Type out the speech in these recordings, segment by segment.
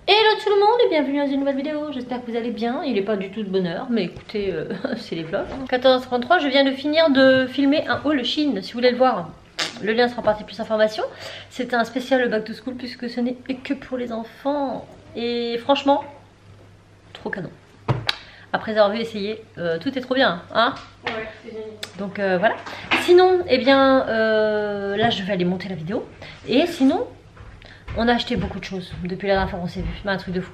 Hello tout le monde et bienvenue dans une nouvelle vidéo, j'espère que vous allez bien. Il n'est pas du tout de bonne heure, mais écoutez, c'est les vlogs. 14h33, je viens de finir de filmer un haul Shein, si vous voulez le voir. Le lien sera en partie plus information. C'était un spécial back to school puisque ce n'est que pour les enfants. Et franchement, trop canon. Après avoir vu essayer, tout est trop bien, hein? Ouais, c'est génial. Donc voilà. Sinon, eh bien, là je vais aller monter la vidéo. Et sinon... on a acheté beaucoup de choses depuis la dernière fois qu'on s'est vu, un truc de fou.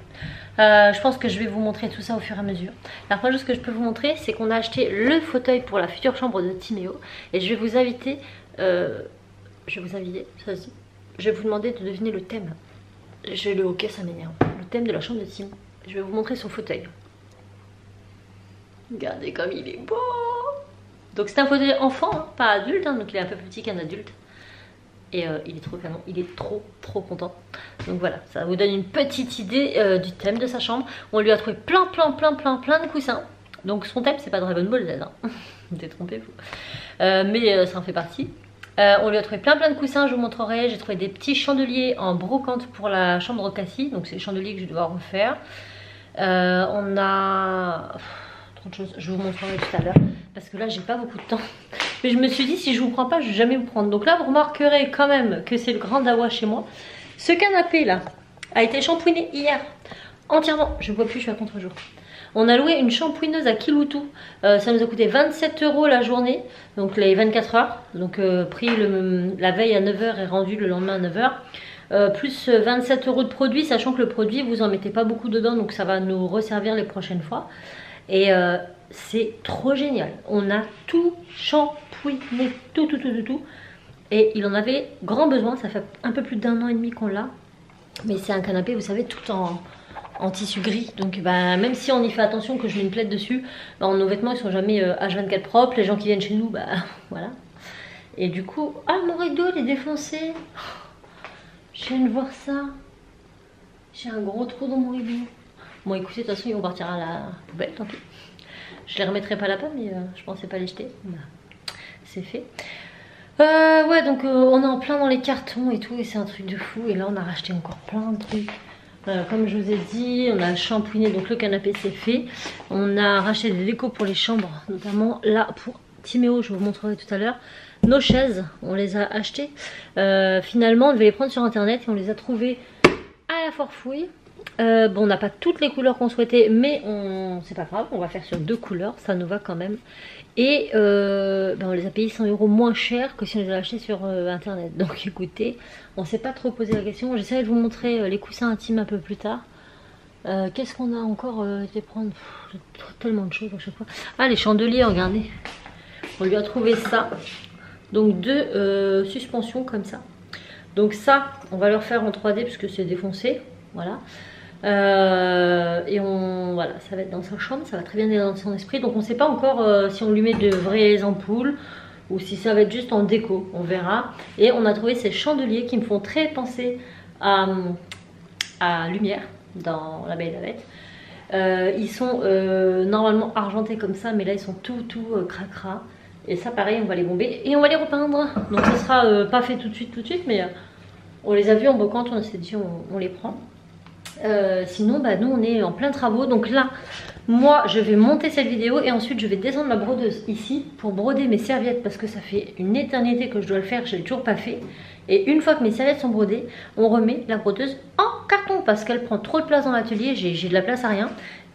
Je pense que je vais vous montrer tout ça au fur et à mesure. La première chose que je peux vous montrer, c'est qu'on a acheté le fauteuil pour la future chambre de Timéo. Et je vais vous inviter, je vais vous demander de deviner le thème. Le hockey, ça m'énerve. Le thème de la chambre de Tim. Je vais vous montrer son fauteuil. Regardez comme il est beau. Donc c'est un fauteuil enfant, hein, pas adulte, hein, donc il est un peu plus petit qu'un adulte. Et il est trop canon, il est trop content. Donc voilà, ça vous donne une petite idée du thème de sa chambre. On lui a trouvé plein de coussins. Donc son thème c'est pas Dragon Ball Z, hein. Détrompez-vous, mais ça en fait partie. On lui a trouvé plein de coussins, je vous montrerai. J'ai trouvé des petits chandeliers en brocante pour la chambre Cassie. Donc c'est les chandeliers que je dois refaire. On a... trop de choses, je vous montrerai tout à l'heure. Parce que là j'ai pas beaucoup de temps. Mais je me suis dit si je vous prends pas je vais jamais vous prendre. Donc là vous remarquerez quand même que c'est le grand dawa chez moi. Ce canapé là a été shampouiné hier entièrement. Je ne vois plus, je suis à contre-jour. On a loué une shampouineuse à Kiloutou. Ça nous a coûté 27 € la journée. Donc les 24 heures. Donc pris la veille à 9 h et rendu le lendemain à 9 h. Plus 27 € de produit, sachant que le produit vous en mettez pas beaucoup dedans. Donc ça va nous resservir les prochaines fois. Et c'est trop génial. On a tout shampouiné, tout. Et il en avait grand besoin. Ça fait un peu plus d'1 an et demi qu'on l'a. Mais c'est un canapé, vous savez, tout en tissu gris. Donc bah, même si on y fait attention que je mets une plaide dessus, bah, nos vêtements ils sont jamais H24 propres. Les gens qui viennent chez nous, bah voilà. Et du coup, ah mon rideau il est défoncé. Je viens de voir ça. J'ai un gros trou dans mon rideau. Bon écoutez, de toute façon ils vont partir à la poubelle, tant pis. Je les remettrai pas là-bas, mais je pensais pas les jeter. Bah, c'est fait. Ouais, donc on est en plein dans les cartons et tout, et c'est un truc de fou. Et là on a racheté encore plein de trucs. Comme je vous ai dit, on a shampouiné, donc le canapé c'est fait. On a racheté des décos pour les chambres, notamment là pour Timéo, je vous montrerai tout à l'heure. Nos chaises, on les a achetées. Finalement on devait les prendre sur internet et on les a trouvées à la forfouille. Bon, on n'a pas toutes les couleurs qu'on souhaitait, mais c'est pas grave, on va faire sur 2 couleurs, ça nous va quand même. Et on les a payés 100 € moins cher que si on les a achetés sur internet. Donc écoutez, on s'est pas trop posé la question. J'essaierai de vous montrer les coussins intimes un peu plus tard. Qu'est-ce qu'on a encore été prendre? Tellement de choses à chaque fois. Ah, les chandeliers, regardez. On lui a trouvé ça. Donc 2 suspensions comme ça. Donc ça, on va le refaire en 3D puisque c'est défoncé. Voilà. Et voilà, ça va être dans sa chambre, ça va très bien être dans son esprit. Donc on ne sait pas encore si on lui met de vraies ampoules ou si ça va être juste en déco, on verra. Et on a trouvé ces chandeliers qui me font très penser à Lumière dans La Belle et la Bête. Ils sont normalement argentés comme ça, mais là ils sont tout cracra. Et ça pareil, on va les bomber et on va les repeindre. Donc ça sera pas fait tout de suite, mais on les a vus en brocante, on s'est dit on les prend. Sinon bah, nous on est en plein travaux. Donc là moi je vais monter cette vidéo et ensuite je vais descendre ma brodeuse ici pour broder mes serviettes, parce que ça fait une éternité que je dois le faire, je l'ai toujours pas fait. Et une fois que mes serviettes sont brodées, on remet la brodeuse en carton parce qu'elle prend trop de place dans l'atelier, j'ai de la place à rien.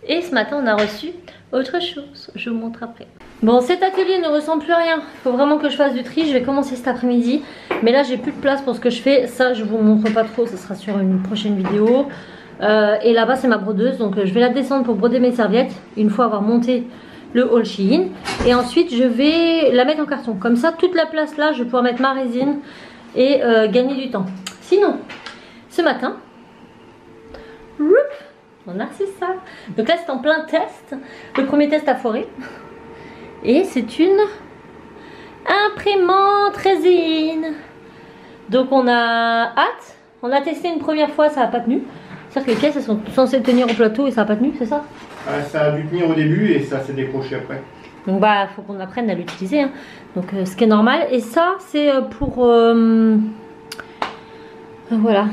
Et ce matin on a reçu autre chose, je vous montre après. Bon, cet atelier ne ressemble plus à rien, il faut vraiment que je fasse du tri. Je vais commencer cet après-midi, mais là j'ai plus de place pour ce que je fais. Ça je vous montre pas trop, ce sera sur une prochaine vidéo. Et là-bas c'est ma brodeuse, donc je vais la descendre pour broder mes serviettes une fois avoir monté le haul Shein. Et ensuite je vais la mettre en carton, comme ça toute la place là je vais pouvoir mettre ma résine et gagner du temps. Sinon ce matin on a reçu ça. Donc là c'est en plein test, le premier test a foiré. Et c'est une imprimante résine. Donc on a hâte. On a testé une première fois, ça n'a pas tenu. C'est-à-dire que les pièces elles sont censées tenir au plateau et ça n'a pas tenu, c'est ça? Ça a dû tenir au début et ça s'est décroché après. Donc bah faut qu'on apprenne à l'utiliser, hein. Donc ce qui est normal. Et ça c'est pour voilà.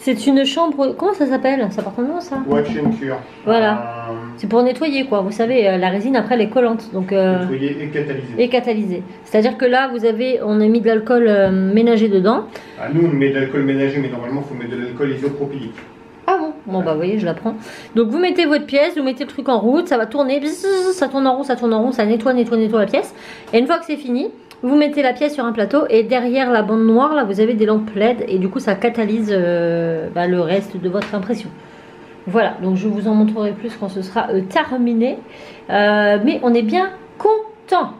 C'est une chambre, comment ça s'appelle? Ça porte un nom ça? Watch and Cure. Voilà. C'est pour nettoyer quoi, vous savez, la résine après elle est collante. Donc, nettoyer et catalyser. Et catalyser. C'est-à-dire que là, on a mis de l'alcool ménager dedans. Ah, nous on met de l'alcool ménager, mais normalement il faut mettre de l'alcool isopropylique. Ah bon? Bon bah vous voyez, je la prends. Donc vous mettez votre pièce, vous mettez le truc en route, ça va tourner, ça tourne en rond, ça nettoie la pièce. Et une fois que c'est fini, vous mettez la pièce sur un plateau et derrière la bande noire, là vous avez des lampes LED et du coup ça catalyse le reste de votre impression. Voilà, donc je vous en montrerai plus quand ce sera terminé. Mais on est bien content.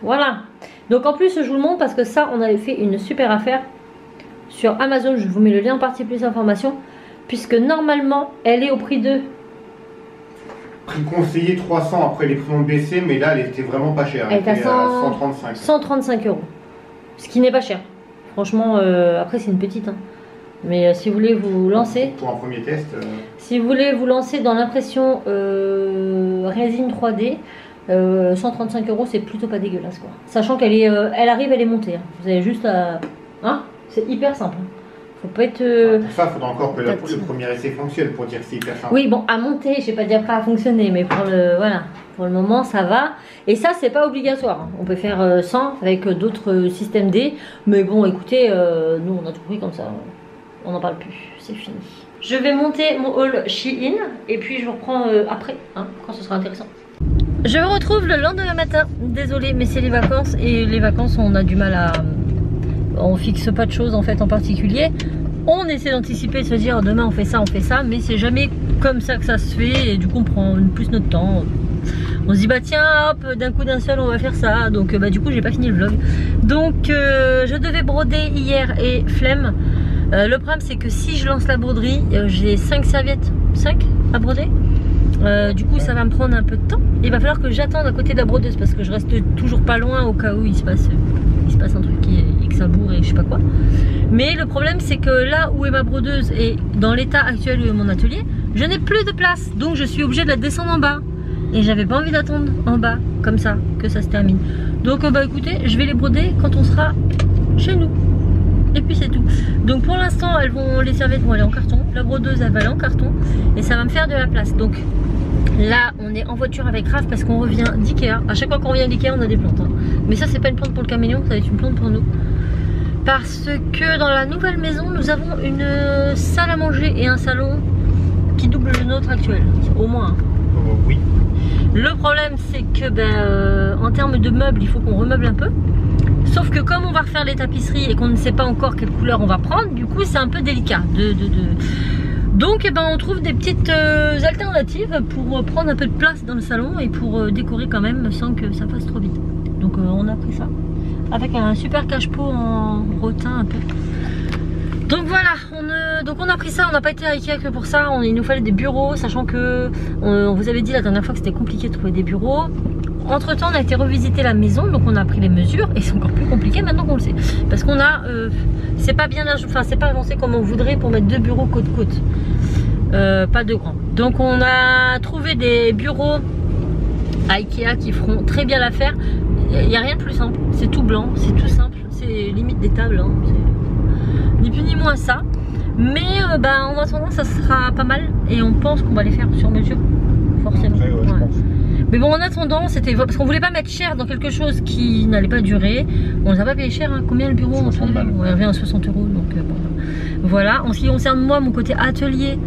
Voilà. Donc en plus je vous le montre parce que ça on avait fait une super affaire sur Amazon. Je vous mets le lien en partie plus d'informations. Puisque normalement elle est au prix de... Prix conseillé 300, après les prix ont baissé, mais là elle était vraiment pas chère. Elle était à 135. 135 €. Ce qui n'est pas cher. Franchement, après c'est une petite. Hein. Mais si vous voulez vous lancer... Pour un premier test. Si vous voulez vous lancer dans l'impression résine 3D, 135 € c'est plutôt pas dégueulasse quoi. Sachant qu'elle est, elle arrive, elle est montée. Hein. Vous avez juste à... Hein, c'est hyper simple. Faut pas être... Pour ça, il faudra encore que le premier essai fonctionne pour dire que c'est hyper simple. Oui, bon, à monter, je ne vais pas dire pas à fonctionner, mais pour le moment, ça va. Et ça, c'est pas obligatoire. On peut faire 100 avec d'autres systèmes D. Mais bon, écoutez, nous, on a tout pris comme ça. On n'en parle plus, c'est fini. Je vais monter mon haul Shein et puis je vous reprends après, hein, quand ce sera intéressant. Je vous retrouve le lendemain matin. Désolée, mais c'est les vacances. Et les vacances, on a du mal à... On fixe pas de choses en fait en particulier. On essaie d'anticiper, de se dire demain on fait ça, mais c'est jamais comme ça que ça se fait et du coup on prend plus notre temps. On se dit bah tiens hop, d'un coup d'un seul on va faire ça. Donc bah du coup j'ai pas fini le vlog. Donc je devais broder hier et flemme. Le problème c'est que si je lance la broderie, j'ai 5 serviettes, 5 à broder. Du coup ça va me prendre un peu de temps. Il va falloir que j'attende à côté de la brodeuse parce que je reste toujours pas loin au cas où il se passe un truc et que ça bourre et je sais pas quoi. Mais le problème c'est que là où est ma brodeuse et dans l'état actuel de mon atelier, je n'ai plus de place. Donc je suis obligée de la descendre en bas. Et j'avais pas envie d'attendre en bas comme ça que ça se termine. Donc bah écoutez, je vais les broder quand on sera chez nous. Et puis c'est tout. Donc pour l'instant les serviettes vont aller en carton. La brodeuse elle va aller en carton. Et ça va me faire de la place. Donc là on est en voiture avec Raph parce qu'on revient d'Ikea. À chaque fois qu'on revient d'Ikea on a des plantes. Hein. Mais ça c'est pas une plante pour le caméléon, ça va être une plante pour nous. Parce que dans la nouvelle maison nous avons une salle à manger et un salon qui double le nôtre actuel. Au moins. Oui. Le problème c'est que en termes de meubles il faut qu'on remeuble un peu. Sauf que comme on va refaire les tapisseries et qu'on ne sait pas encore quelle couleur on va prendre, du coup c'est un peu délicat. Donc on trouve des petites alternatives pour prendre un peu de place dans le salon et pour décorer quand même sans que ça fasse trop vite. Donc on a pris ça avec un super cache-pot en rotin un peu. Donc voilà, on a pris ça, on n'a pas été à Ikea que pour ça, il nous fallait des bureaux, sachant que on vous avait dit la dernière fois que c'était compliqué de trouver des bureaux. Entre temps on a été revisiter la maison, donc on a pris les mesures et c'est encore plus compliqué maintenant qu'on le sait. Parce qu'on a, c'est pas bien, enfin c'est pas avancé comme on voudrait pour mettre 2 bureaux côte à côte. Pas 2 grands. Donc on a trouvé des bureaux à Ikea qui feront très bien l'affaire. Il n'y a rien de plus simple, c'est tout blanc, c'est tout simple, c'est limite des tables, hein. Ni plus ni moins ça. Mais en attendant ça sera pas mal et on pense qu'on va les faire sur mesure, forcément. Ouais, je pense. Mais bon en attendant c'était parce qu'on voulait pas mettre cher dans quelque chose qui n'allait pas durer. On les a pas payé cher, hein. Combien le bureau? On revient à 60 € donc voilà. En ce qui concerne moi mon côté atelier,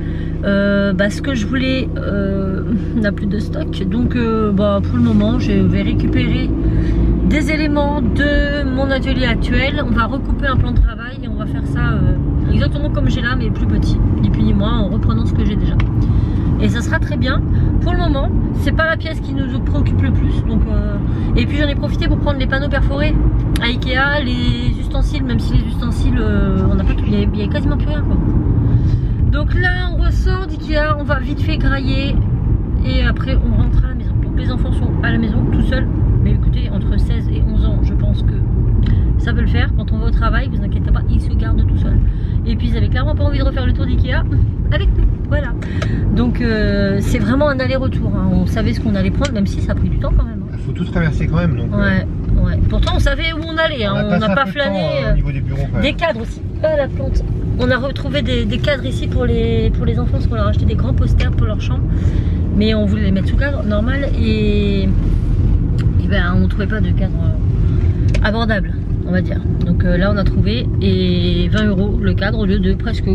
ce que je voulais n'a plus de stock. Donc pour le moment je vais récupérer des éléments de mon atelier actuel. On va recouper un plan de travail et on va faire ça exactement comme j'ai là mais plus petit, ni plus ni moins, en reprenant ce que j'ai déjà. Et ça sera très bien. Pour le moment, c'est pas la pièce qui nous préoccupe le plus. Donc, et puis j'en ai profité pour prendre les panneaux perforés à Ikea, les ustensiles, même si les ustensiles, on n'a pas tout, il y a quasiment plus rien quoi. Donc là, on ressort d'Ikea, on va vite fait grailler et après on rentre à la maison. Donc les enfants sont à la maison tout seuls. Mais écoutez, entre 16 et 11 ans, je pense que ça peut le faire. Quand on va au travail, vous inquiétez pas, ils se gardent tout seuls. Et puis ils avaient clairement pas envie de refaire le tour d'Ikea avec nous. Voilà. Donc c'est vraiment un aller-retour. Hein. On savait ce qu'on allait prendre, même si ça a pris du temps quand même. Il faut tout traverser quand même. Donc, ouais. Pourtant on savait où on allait. On n'a pas flâné. Au niveau des bureaux. Des cadres aussi. Ah la plante. On a retrouvé des cadres ici pour les enfants parce qu'on leur a acheté des grands posters pour leur chambre. Mais on voulait les mettre sous cadre normal et ben, on ne trouvait pas de cadre abordable, on va dire. Donc là on a trouvé et 20 € le cadre au lieu de presque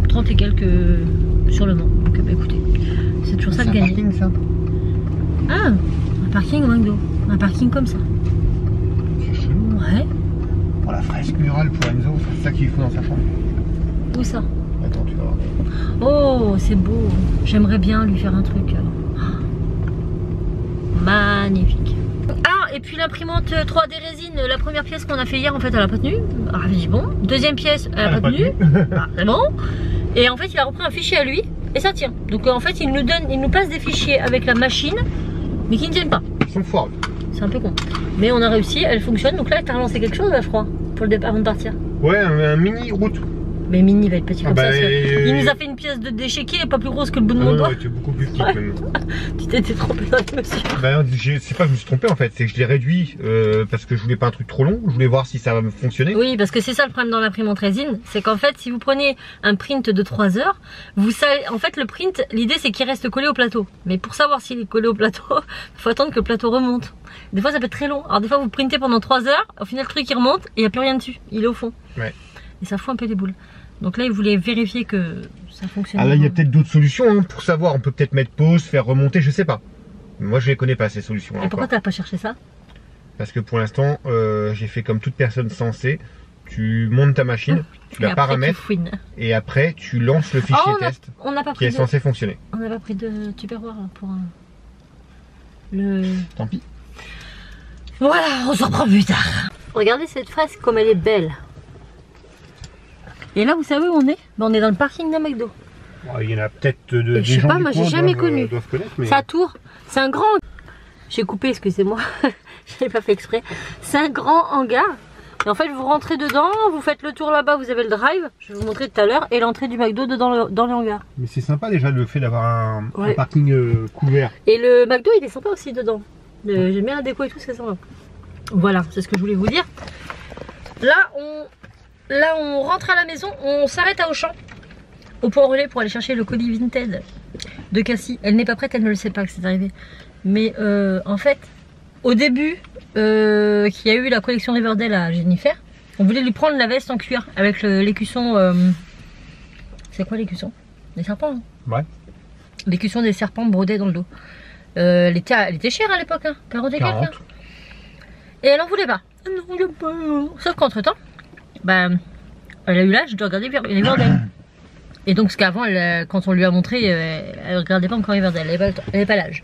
30 et quelques sur le Mans. Donc bah, écoutez, c'est toujours ça de gagner. C'est un parking ça? Ah, un parking au McDo. Un parking comme ça. C'est chelou. Ouais. Pour la fresque murale pour Enzo, c'est ça qu'il faut dans sa chambre. Où ça? Attends, tu vas voir. Oh, c'est beau. J'aimerais bien lui faire un truc. Magnifique. Ah, et puis l'imprimante 3D résine, la première pièce qu'on a fait hier, en fait, elle a pas tenu. Ah, j'ai dit bon. Deuxième pièce, elle a pas tenu. Ah, c'est bon. Et en fait, il a repris un fichier à lui et ça tient. Donc en fait, il nous passe des fichiers avec la machine, mais qui ne tiennent pas. Ils sont forts. C'est un peu con. Mais on a réussi, elle fonctionne. Donc là, t'as relancé quelque chose, là, je crois, pour le départ avant de partir. Ouais, un mini route. Mais Mini va être petit comme ça. Il nous a et... fait une pièce de d'échiquier et pas plus grosse que le bout de mon doigt. Non, tu es beaucoup plus petit même. Tu t'étais trompé dans les mesures. Bah, c'est pas que je me suis trompé en fait, c'est que je l'ai réduit parce que je voulais pas un truc trop long, je voulais voir si ça va me fonctionner. Oui, parce que c'est ça le problème dans l'imprimante résine, c'est qu'en fait si vous prenez un print de 3 heures, vous savez, en fait le print, l'idée c'est qu'il reste collé au plateau. Mais pour savoir s'il est collé au plateau, il faut attendre que le plateau remonte. Des fois ça peut être très long, alors des fois vous printez pendant 3 heures, au final le truc il remonte et il n'y a plus rien dessus, il est au fond. Ouais. Et ça fout un peu les boules. Donc là, il voulait vérifier que ça fonctionne. Ah là, il y a peut-être d'autres solutions hein, pour savoir. On peut peut-être mettre pause, faire remonter, je sais pas. Moi, je les connais pas ces solutions. Et pourquoi t'as pas cherché ça? Parce que pour l'instant, j'ai fait comme toute personne sensée. Tu montes ta machine, tu la paramètres, et après tu lances le fichier test qui est censé fonctionner. On n'a pas pris de tupperware pour le. Tant pis. Voilà, on se reprend plus tard. Regardez cette fresque comme elle est belle. Et là, vous savez où on est? Ben, on est dans le parking d'un McDo. Il y en a peut-être des je sais gens pas, du moi coin j'ai jamais doivent, connu. doivent connaître, mais... C'est à Tours, c'est un grand. J'ai coupé, excusez-moi, je n'ai pas fait exprès. C'est un grand hangar. Et en fait, vous rentrez dedans, vous faites le tour là-bas, vous avez le drive, je vais vous montrer tout à l'heure, et l'entrée du McDo dans les hangars. Mais c'est sympa déjà le fait d'avoir un parking couvert. Et le McDo, il est sympa aussi dedans. J'aime bien la déco et tout, c'est sympa. Voilà, c'est ce que je voulais vous dire. Là, on rentre à la maison, on s'arrête à Auchan, au point relais pour aller chercher le colis Vinted de Cassie. Elle n'est pas prête, elle ne le sait pas que c'est arrivé. Mais en fait, au début, qu'il y a eu la collection Riverdale à Jennifer, on voulait lui prendre la veste en cuir avec l'écusson. C'est quoi l'écusson? Des serpents, hein? Ouais. L'écusson des serpents brodés dans le dos. Elle était chère à l'époque, hein, 40 et quelques. Hein. Et elle en voulait pas. Non, je pas. Sauf qu'entre temps, bah, elle a eu l'âge de regarder les Riverdale. Et donc, parce qu'avant, quand on lui a montré, elle regardait pas encore Riverdale, elle n'avait pas l'âge.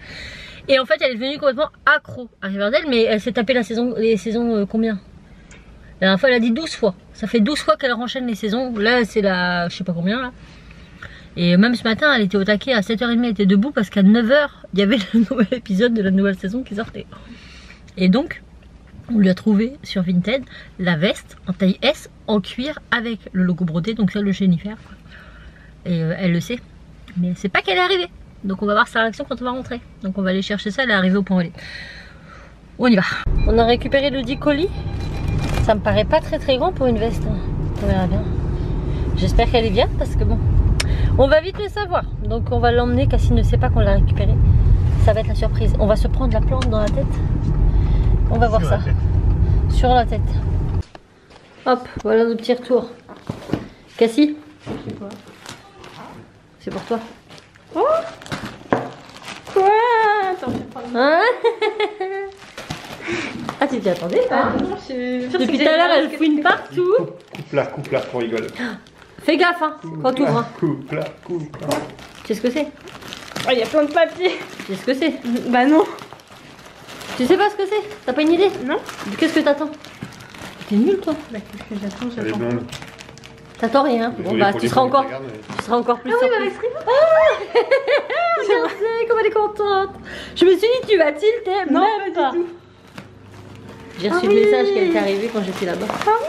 Et en fait, elle est devenue complètement accro à Riverdale, mais elle s'est tapée les saisons combien? La dernière fois, elle a dit 12 fois. Ça fait 12 fois qu'elle renchaîne les saisons. Là, c'est la, je sais pas combien là. Et même ce matin, elle était au taquet à 7h30, elle était debout parce qu'à 9h, il y avait le nouvel épisode de la nouvelle saison qui sortait. Et donc, on lui a trouvé sur Vinted la veste en taille S en cuir avec le logo brodé, donc celle de Jennifer. Et elle le sait, mais elle sait pas qu'elle est arrivée. Donc on va voir sa réaction quand on va rentrer. Donc on va aller chercher ça, elle est arrivée au point relais. On y va. On a récupéré le 10 colis. Ça me paraît pas très grand pour une veste. On verra bien. J'espère qu'elle est bien parce que bon, on va vite le savoir. Donc on va l'emmener, Cassie ne sait pas qu'on l'a récupéré. Ça va être la surprise. On va se prendre la plante dans la tête. On va voir ça. Sur la tête. Hop, voilà nos petits retours. Cassie, c'est quoi? C'est pour toi. Oh, quoi? Attends, je vais prendre. Hein? Ah, tu t'y attendais pas? Non, depuis tout à l'heure, elle fouine partout. Coupe là, qu'on rigole. Fais gaffe hein, quand tu ouvres. Coupe là. Tu sais ce que c'est? Oh, il y a plein de papier. Tu sais ce que c'est? Bah non. Tu sais pas ce que c'est? T'as pas une idée? Non. Qu'est-ce que t'attends? T'es nul toi. Bah qu'est-ce que j'attends? T'attends rien. Bon bah tu seras encore plus surpris. Ah oui, Je sais, comme elle est contente. Je me suis dit tu vas tilter. Non, même pas. J'ai reçu le message qui est arrivé quand j'étais là-bas. Ah oui.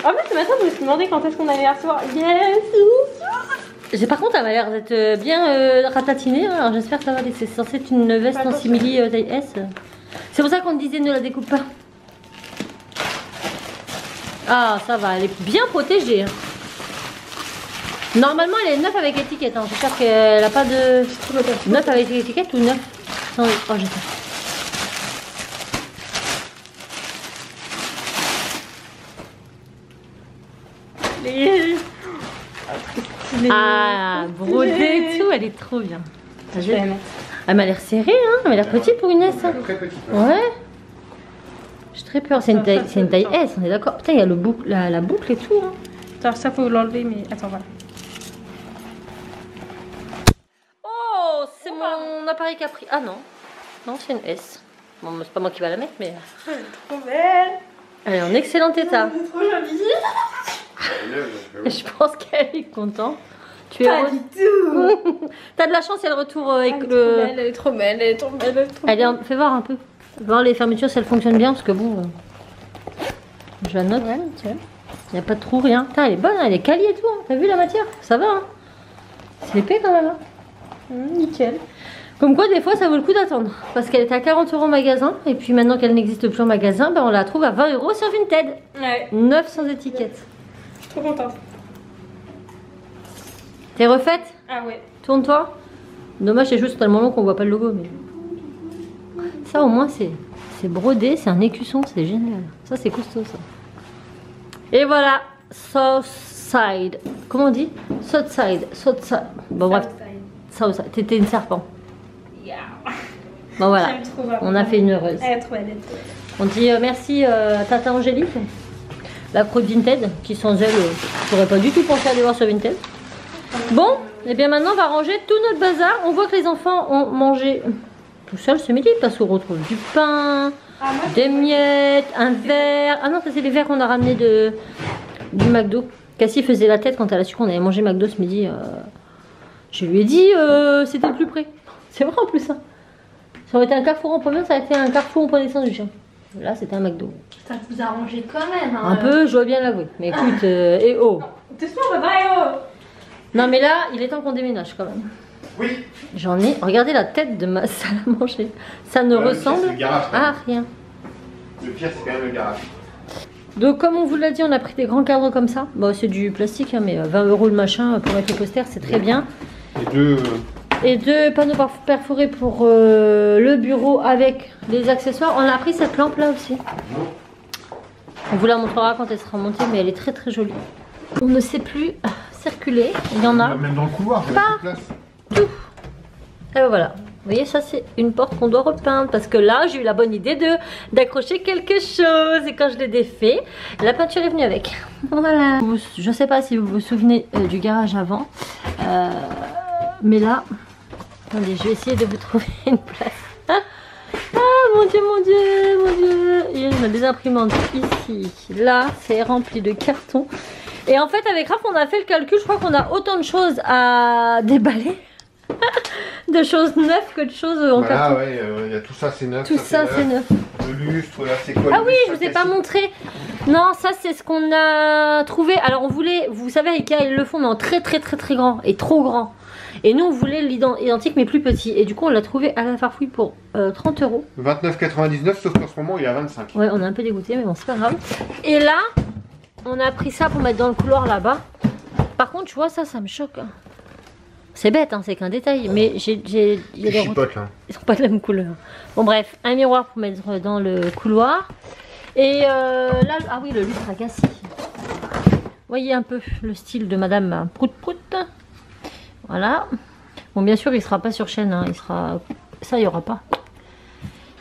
En fait ce matin je me suis demandé quand est-ce qu'on allait la recevoir. Yes. Par contre elle m'a l'air d'être bien ratatinée. Alors j'espère que ça va aller. C'est censé être une veste en simili taille S. C'est pour ça qu'on te disait ne la découpe pas. Ah ça va, elle est bien protégée. Hein. Normalement, elle est 9 avec étiquette. Hein. J'espère qu'elle n'a pas de 9 avec étiquette ou 9 sans... Oh, j'ai ça. Ah, brodée et tout, elle est trop bien. Je vais la mettre. Elle m'a l'air serrée, hein. Elle m'a l'air petite pour une S. Hein. Très petite. Ouais. J'ai très peur. C'est une taille S, on est d'accord. Putain, il y a le boucle, la boucle et tout. Hein. Attends, ça faut l'enlever, mais attends, voilà. Oh, c'est mon appareil qui a pris. Ah non. Non, c'est une S. Bon, c'est pas moi qui va la mettre, mais. Elle est trop belle. Elle est en excellent état. Elle est trop jolie. Je pense qu'elle est contente. Tu es pas du tout. T'as de la chance, elle retourne avec Elle est trop belle, elle est trop belle, elle est trop belle. Fais voir un peu. Fais voir les fermetures si elles fonctionnent bien, parce que bon. Je la note. Ouais, nickel. Il n'y a pas de trou, rien. Putain, elle est bonne, elle est quali et tout. Hein. T'as vu la matière? Ça va, hein. C'est épais quand même. Hein. Nickel. Comme quoi, des fois, ça vaut le coup d'attendre. Parce qu'elle était à 40 € en magasin. Et puis maintenant qu'elle n'existe plus en magasin, ben, on la trouve à 20 € sur Vinted. Ouais. 9 sans étiquette. Je suis trop contente. T'es refaite? Ah ouais. Tourne-toi. Dommage, c'est juste tellement long qu'on voit pas le logo. Mais... ça, au moins, c'est brodé. C'est un écusson. C'est génial. Ça, c'est costaud, ça. Et voilà. Southside. Comment on dit? Southside. Southside. Bon, bref. Southside. T'étais une serpent. Yeah. Bon, voilà. Trop, on a fait une heureuse. Elle est trop belle. On dit merci Tata Angélique. La pro de Vinted, qui sans elle, j'aurais pas du tout pensé aller voir sur Vinted. Bon, et bien maintenant on va ranger tout notre bazar. On voit que les enfants ont mangé tout seul ce midi parce qu'on retrouve du pain, des miettes, un verre. Ah non, ça c'est les verres qu'on a ramenés du McDo. Cassie faisait la tête quand elle a su qu'on avait mangé McDo ce midi. Je lui ai dit c'était le plus près. C'est vrai en plus ça. Ça aurait été un Carrefour en premier, ça a été un Carrefour en point d'essence du chien. Là c'était un McDo. Ça vous a arrangé quand même. Hein, un peu, je dois bien l'avouer. Mais écoute, et oh. Doucement, on va pas, et oh. Non mais là, il est temps qu'on déménage quand même. Oui. J'en ai. Regardez la tête de ma salle à manger. Ça ne ressemble à rien. Le pire, c'est quand même le garage. Donc comme on vous l'a dit, on a pris des grands cadres comme ça. Bon, c'est du plastique, hein, mais 20 € le machin pour mettre le poster, c'est très bien. Et deux panneaux perforés pour le bureau avec les accessoires. On a pris cette lampe là aussi. On vous la montrera quand elle sera montée, mais elle est très très jolie. On ne sait plus circuler. Il y en a. Même dans le couloir, il y a pas place. Tout. Et ben voilà. Vous voyez, ça c'est une porte qu'on doit repeindre parce que là j'ai eu la bonne idée d'accrocher quelque chose et quand je l'ai défait, la peinture est venue avec. Voilà. Je sais pas si vous vous souvenez du garage avant, mais là, attendez, je vais essayer de vous trouver une place. Ah mon dieu, mon dieu, mon dieu. Il y a des imprimantes ici, là, c'est rempli de cartons. Et en fait avec Raph on a fait le calcul, je crois qu'on a autant de choses à déballer. De choses neuves que de choses en carton. Ah ouais, il y a tout ça c'est neuf. Tout ça c'est neuf. Le lustre, là c'est quoi? Ah oui, je vous ai pas montré. Non, ça c'est ce qu'on a trouvé. Alors on voulait, vous savez Ikea ils le font mais en très très très très grand et trop grand. Et nous on voulait l'identique mais plus petit. Et du coup on l'a trouvé à la Farfouille pour 30 €. 29,99 sauf qu'en ce moment il est à 25. Ouais, on est un peu dégoûté mais bon c'est pas grave. Et là, on a pris ça pour mettre dans le couloir là-bas. Par contre tu vois ça me choque. Hein. C'est bête, hein, c'est qu'un détail, mais j'ai des chipotes là. Ils sont pas de la même couleur. Bon bref, un miroir pour mettre dans le couloir. Et là, ah oui, le lustre à Cassie. Voyez un peu le style de Madame Prout Prout. Voilà. Bon, bien sûr, il sera pas sur chaîne, hein, il sera... ça, il y aura pas.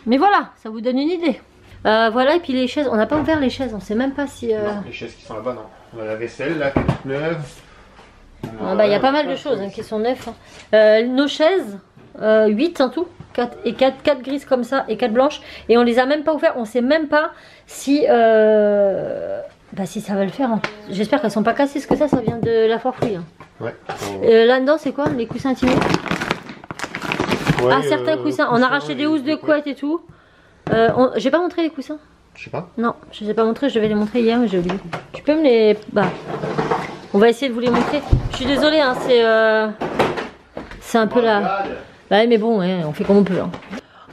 Mais voilà, ça vous donne une idée. Voilà, et puis les chaises, on n'a pas ouvert les chaises, on sait même pas si... Non, les chaises qui sont là-bas, non. On a la vaisselle là, qui est toute neuve. Ah bah, y a pas mal de choses hein, qui sont neuves. Hein. Nos chaises, 8 en tout, 4 grises comme ça et 4 blanches. Et on les a même pas ouvertes, on sait même pas si, si ça va le faire. Hein. J'espère qu'elles sont pas cassées, parce que ça vient de la Farfouille. Hein. Ouais. Là-dedans, c'est quoi? Les coussins intimés? Ouais, ah, certains coussins. On a arraché des housses de couette et tout. J'ai pas montré les coussins? Je sais pas. Non, je les ai pas montrés, je devais les montrer hier, mais j'ai oublié. Tu peux me les... on va essayer de vous les montrer. Je suis désolée, hein, c'est un peu la... Bah mais bon, ouais, on fait comme on peut. Hein.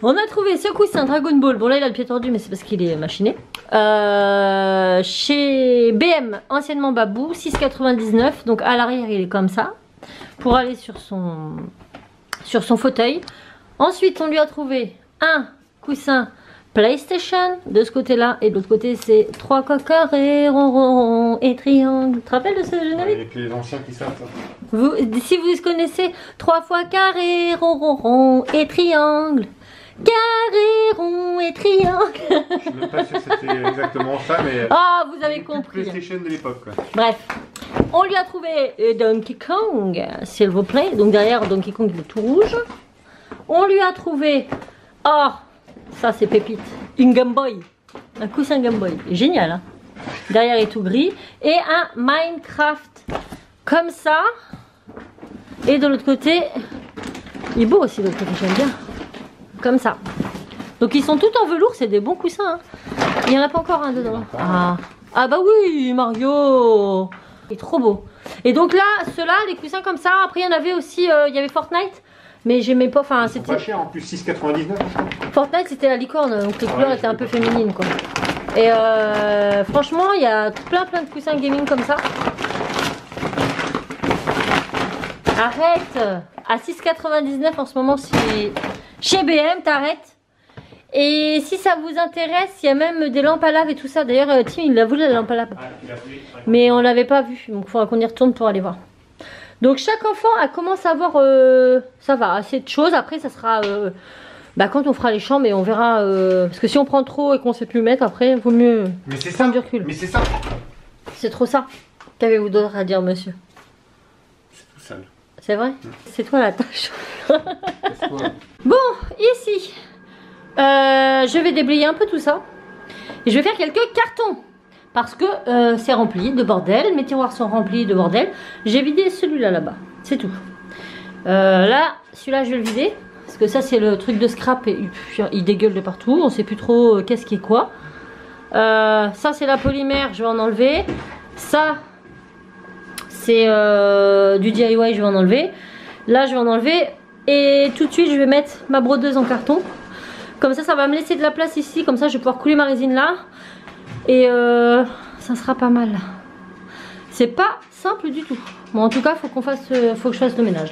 On a trouvé ce coussin Dragon Ball. Bon là il a le pied tordu mais c'est parce qu'il est machiné. Chez BM, anciennement Babou, 6,99. Donc à l'arrière il est comme ça. Pour aller sur son fauteuil. Ensuite on lui a trouvé un coussin PlayStation de ce côté là. Et de l'autre côté c'est 3 coques carrés, rond, rond et triangle. Tu te rappelles de ce générique? Avec les anciens qui savent ça. Si vous connaissez 3 fois carré, rond, rond, rond et triangle. Carré, rond et triangle. Je suis même pas sûr que c'était exactement ça, mais. Ah, vous avez compris. PlayStation de l'époque, quoi. Bref, on lui a trouvé Donkey Kong, s'il vous plaît. Donc derrière, Donkey Kong, il est tout rouge. On lui a trouvé. Oh, ça c'est pépite. Une Game Boy. Un coussin Game Boy. Génial, hein. Derrière, il est tout gris. Et un Minecraft. Comme ça. Et de l'autre côté, il est beau aussi, de l'autre côté, j'aime bien. Comme ça. Donc ils sont tout en velours, c'est des bons coussins. Hein. Il n'y en a pas encore un dedans. Ah bah oui, Mario. Il est trop beau. Et donc là, ceux-là, les coussins comme ça. Après, il y en avait aussi, il y avait Fortnite. Mais j'aimais pas, enfin c'était... pas cher, en plus 6,99. Fortnite c'était la licorne, donc les couleurs étaient un peu féminines quoi. Et franchement, il y a plein de coussins gaming comme ça. Arrête. À 6,99 en ce moment, c'est chez BM, t'arrêtes. Et si ça vous intéresse, il y a même des lampes à lave et tout ça. D'ailleurs, Tim, il a voulu la lampe à lave. Mais on l'avait pas vu, donc il faudra qu'on y retourne pour aller voir. Donc chaque enfant commence à avoir, ça va, assez de choses. Après, ça sera quand on fera les chambres et on verra. Parce que si on prend trop et qu'on sait plus mettre, après, il vaut mieux prendre du recul. Mais c'est ça. C'est trop ça. Qu'avez-vous d'autre à dire, monsieur? C'est tout sale. C'est vrai? C'est toi la tâche. Bon, ici, je vais déblayer un peu tout ça. Et je vais faire quelques cartons. Parce que c'est rempli de bordel. Mes tiroirs sont remplis de bordel. J'ai vidé celui-là là-bas. C'est tout. Là, celui-là, je vais le vider. Parce que ça, c'est le truc de scrap. Et il dégueule de partout. On sait plus trop qu'est-ce qui est quoi. Ça, c'est la polymère. Je vais en enlever. Ça, c'est du DIY. Je vais en enlever. Là, je vais en enlever. Et tout de suite, je vais mettre ma brodeuse en carton. Comme ça, ça va me laisser de la place ici. Comme ça, je vais pouvoir couler ma résine là. Et ça sera pas mal. C'est pas simple du tout. Bon, en tout cas, faut que je fasse le ménage.